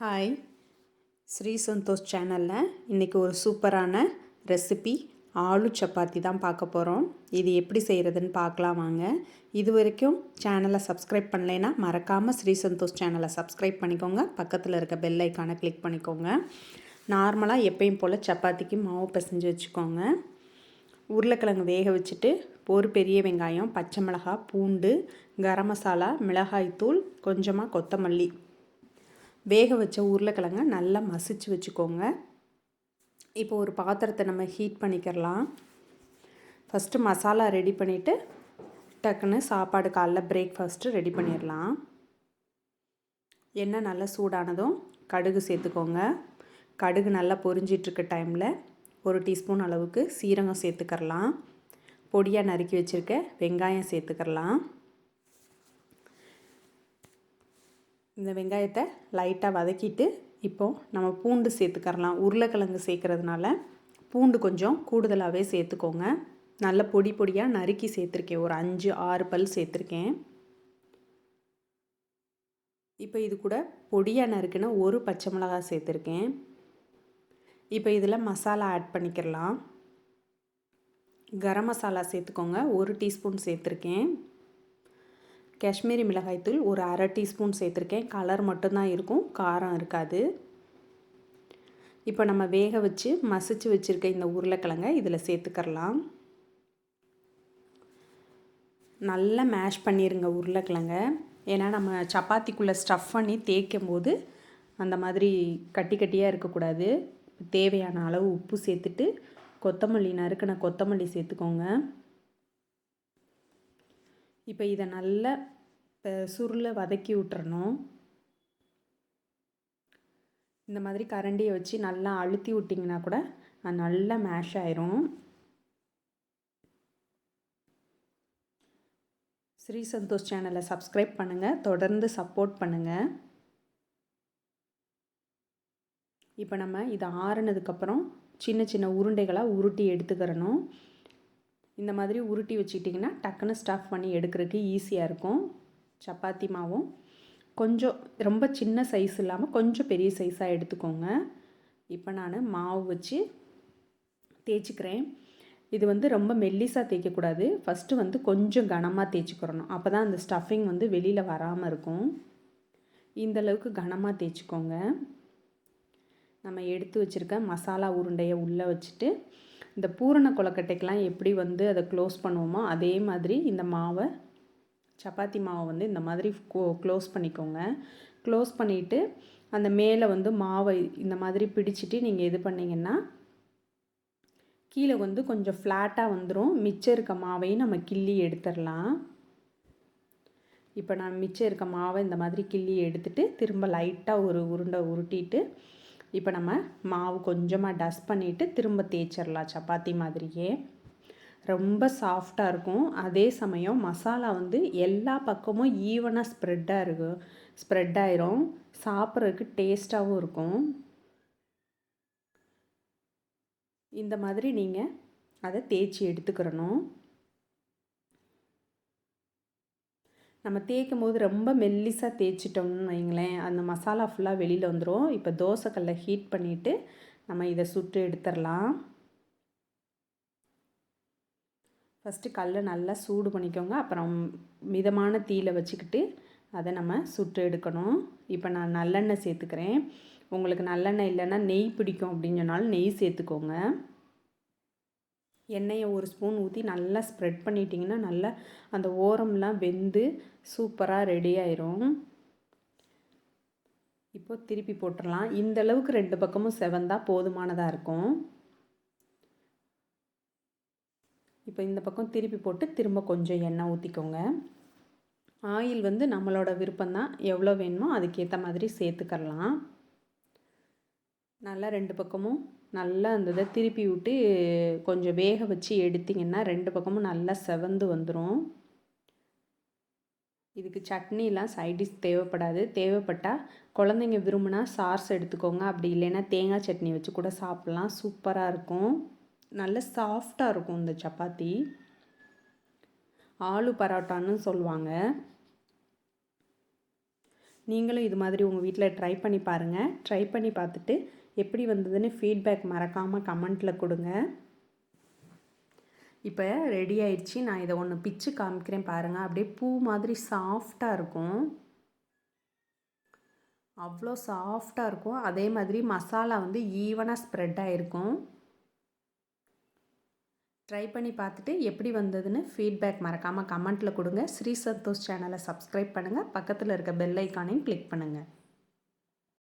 Hi, ஸ்ரீசந்தோஷ் சேனலில் இன்றைக்கி ஒரு சூப்பரான ரெசிபி ஆலு சப்பாத்தி தான் பார்க்க போகிறோம். இது எப்படி செய்கிறதுன்னு பார்க்கலாம் வாங்க. இது வரைக்கும் சேனலை சப்ஸ்கிரைப் பண்ணலைன்னா மறக்காமல் ஸ்ரீசந்தோஷ் சேனலை சப்ஸ்கிரைப் பண்ணிக்கோங்க. பக்கத்தில் இருக்க பெல் ஐக்கானை கிளிக் பண்ணிக்கோங்க. நார்மலாக எப்பயும் போல் சப்பாத்திக்கு மாவு பிசைஞ்சு வச்சுக்கோங்க. உருளைக்கிழங்கு வேக வச்சுட்டு ஒரு பெரிய வெங்காயம், பச்சை மிளகாய், பூண்டு, கரம் மசாலா, மிளகாய்த்தூள், கொஞ்சமாக கொத்தமல்லி, வேக வச்ச உருளைக்கிழங்க நல்லா மசிச்சு வச்சுக்கோங்க. இப்போ ஒரு பாத்திரத்தை நம்ம ஹீட் பண்ணிக்கிறலாம். ஃபஸ்ட்டு மசாலா ரெடி பண்ணிவிட்டு டக்குன்னு சாப்பாடு காலைல பிரேக்ஃபாஸ்ட்டு ரெடி பண்ணிடலாம். எண்ணெய் நல்லா சூடானதும் கடுகு சேர்த்துக்கோங்க. கடுகு நல்லா பொரிஞ்சிட்ருக்க டைமில் ஒரு டீஸ்பூன் அளவுக்கு சீரகம் சேர்த்துக்கிறலாம். பொடியாக நறுக்கி வச்சுருக்க வெங்காயம் சேர்த்துக்கிறலாம். இந்த வெங்காயத்தை லைட்டாக வதக்கிட்டு இப்போது நம்ம பூண்டு சேர்த்துக்கறலாம். உருளைக்கிழங்கு சேர்க்குறதுனால பூண்டு கொஞ்சம் கூடுதலாகவே சேர்த்துக்கோங்க. நல்ல பொடி பொடியாக நறுக்கி சேர்த்துருக்கேன். ஒரு 5-6 பல் சேர்த்துருக்கேன். இப்போ இது கூட பொடியாக நறுக்குன்னு ஒரு பச்சை மிளகாய் சேர்த்துருக்கேன். இப்போ இதில் மசாலா ஆட் பண்ணிக்கிறலாம். கரம் மசாலா சேர்த்துக்கோங்க. 1 டீஸ்பூன் சேர்த்துருக்கேன். காஷ்மீரி மிளகாய்த்தூள் ஒரு 1/2 டீஸ்பூன் சேர்த்துருக்கேன். கலர் மட்டும்தான் இருக்கும், காரம் இருக்காது. இப்போ நம்ம வேக வச்சு மசிச்சு வச்சுருக்க இந்த உருளைக்கிழங்கை இதில் சேர்த்துக்கிறலாம். நல்லா மேஷ் பண்ணிடுங்க உருளைக்கிழங்க. ஏன்னா நம்ம சப்பாத்திக்குள்ளே ஸ்டஃப் பண்ணி தேய்க்கும் போது அந்த மாதிரி கட்டி கட்டியாக இருக்கக்கூடாது. தேவையான அளவு உப்பு சேர்த்துட்டு கொத்தமல்லி, நறுக்கின கொத்தமல்லி சேர்த்துக்கோங்க. இப்போ இதை நல்லா சுருளை வதக்கி விட்டுறணும். இந்த மாதிரி கரண்டியை வச்சு நல்லா அழுத்தி விட்டிங்கன்னா கூட அது நல்லா மேஷ் ஆயிரும். ஸ்ரீசந்தோஷ் சேனலை சப்ஸ்கிரைப் பண்ணுங்கள், தொடர்ந்து சப்போர்ட் பண்ணுங்கள். இப்போ நம்ம இதை ஆறுனதுக்கப்புறம் சின்ன சின்ன உருண்டைகளாக உருட்டி எடுத்துக்கிறணும். இந்த மாதிரி உருட்டி வச்சுக்கிட்டிங்கன்னா டக்குன்னு ஸ்டஃப் பண்ணி எடுக்கிறதுக்கு ஈஸியாக இருக்கும். சப்பாத்தி மாவும் கொஞ்சம் ரொம்ப சின்ன சைஸ் இல்லாமல் கொஞ்சம் பெரிய சைஸாக எடுத்துக்கோங்க. இப்போ நான் மாவு வச்சு தேய்ச்சிக்கிறேன். இது ரொம்ப மெல்லிசாக தேய்க்கக்கூடாது. ஃபஸ்ட்டு கொஞ்சம் கனமாக தேய்ச்சிக்கிறணும். அப்போ தான் அந்த ஸ்டஃபிங் வெளியில் வராமல் இருக்கும். இந்தளவுக்கு கனமாக தேய்ச்சிக்கோங்க. நம்ம எடுத்து வச்சுருக்க மசாலா உருண்டையை உள்ளே வச்சுட்டு இந்த பூரண கொழுக்கட்டைக்கெலாம் எப்படி அதை க்ளோஸ் பண்ணுவோமோ அதே மாதிரி இந்த மாவை, சப்பாத்தி மாவை இந்த மாதிரி க்ளோஸ் பண்ணிக்கோங்க. க்ளோஸ் பண்ணிவிட்டு அந்த மேலே மாவை இந்த மாதிரி பிடிச்சிட்டு நீங்கள் இது பண்ணிங்கன்னா கீழே கொஞ்சம் ஃப்ளாட்டாக வந்துடும். மிச்சம் இருக்க மாவையும் நம்ம கிள்ளி எடுத்துடலாம். இப்போ நான் மிச்சம் இருக்க மாவை இந்த மாதிரி கிள்ளி எடுத்துகிட்டு திரும்ப லைட்டாக ஒரு உருண்டை உருட்டிட்டு இப்போ நம்ம மாவு கொஞ்சமாக டஸ்ட் பண்ணிவிட்டு திரும்ப தேய்ச்சிடலாம். சப்பாத்தி மாதிரியே ரொம்ப சாஃப்டாக இருக்கும். அதே சமயம் மசாலா எல்லா பக்கமும் ஈவனாக ஸ்ப்ரெட் ஆயிரும். சாப்பிட்றதுக்கு டேஸ்ட்டாகவும் இருக்கும். இந்த மாதிரி நீங்கள் அதை தேய்ச்சி எடுத்துக்கிறணும். நம்ம தேய்க்கும் போது ரொம்ப மெல்லிசாக தேய்ச்சிட்டோம்னு வைங்களேன், அந்த மசாலா ஃபுல்லாக வெளியில் வந்துடும். இப்போ தோசைக்கல்லை ஹீட் பண்ணிவிட்டு நம்ம இதை சுட்டு எடுத்துடலாம். ஃபஸ்ட்டு கல்லை நல்லா சூடு பண்ணிக்கோங்க. அப்புறம் மிதமான தீயில் வச்சுக்கிட்டு அதை நம்ம சுட்டு எடுக்கணும். இப்போ நான் நல்லெண்ணெய் சேர்த்துக்கிறேன். உங்களுக்கு நல்லெண்ணெய் இல்லைன்னா நெய் பிடிக்கும் அப்படின்னு சொன்னாலும் நெய் சேர்த்துக்கோங்க. எண்ணெயை ஒரு ஸ்பூன் ஊற்றி நல்லா ஸ்ப்ரெட் பண்ணிட்டிங்கன்னா நல்லா அந்த ஓரம்லாம் வெந்து சூப்பராக ரெடி ஆயிரும். இப்போ திருப்பி போட்டுடலாம். இந்தளவுக்கு 2 பக்கமும் செவந்தால் போதுமானதாக இருக்கும். இப்போ இந்த பக்கம் திருப்பி போட்டு திரும்ப கொஞ்சம் எண்ணெய் ஊற்றிக்கோங்க. ஆயில் நம்மளோட விருப்பம்தான், எவ்வளோ வேணுமோ அதுக்கேற்ற மாதிரி சேர்த்துக்கலாம். நல்லா 2 பக்கமும் நல்லா அந்த இதை திருப்பி விட்டு கொஞ்சம் வேக வச்சு எடுத்திங்கன்னா 2 பக்கமும் நல்லா செவந்து வந்துடும். இதுக்கு சட்னிலாம் சைடிஷ் தேவைப்படாது. தேவைப்பட்டால் குழந்தைங்க விரும்பினா சாஸ் எடுத்துக்கோங்க. அப்படி இல்லைன்னா தேங்காய் சட்னி வச்சு கூட சாப்பிட்லாம். சூப்பராக இருக்கும். நல்ல சாஃப்டாக இருக்கும் இந்த சப்பாத்தி. ஆலு பரோட்டான்னு சொல்லுவாங்க. நீங்களும் இது மாதிரி உங்கள் வீட்டில் ட்ரை பண்ணி பாருங்கள். ட்ரை பண்ணி பார்த்துட்டு எப்படி வந்ததுன்னு ஃபீட்பேக் மறக்காமல் கமெண்ட்டில் கொடுங்க. இப்போ ரெடி ஆயிடுச்சு. நான் இதை ஒன்று பிச்சு காமிக்கிறேன் பாருங்கள். அப்படியே பூ மாதிரி சாஃப்டாக இருக்கும். அவ்வளோ சாஃப்டாக இருக்கும். அதே மாதிரி மசாலா வந்து ஈவனாக ஸ்ப்ரெட் ஆகிருக்கும். ட்ரை பண்ணி பார்த்துட்டு எப்படி வந்ததுன்னு ஃபீட்பேக் மறக்காமல் கமெண்ட்டில் கொடுங்க. ஸ்ரீ சந்தோஷ் சேனலை சப்ஸ்கிரைப் பண்ணுங்கள். பக்கத்தில் இருக்க பெல் ஐக்கானையும் கிளிக் பண்ணுங்கள்.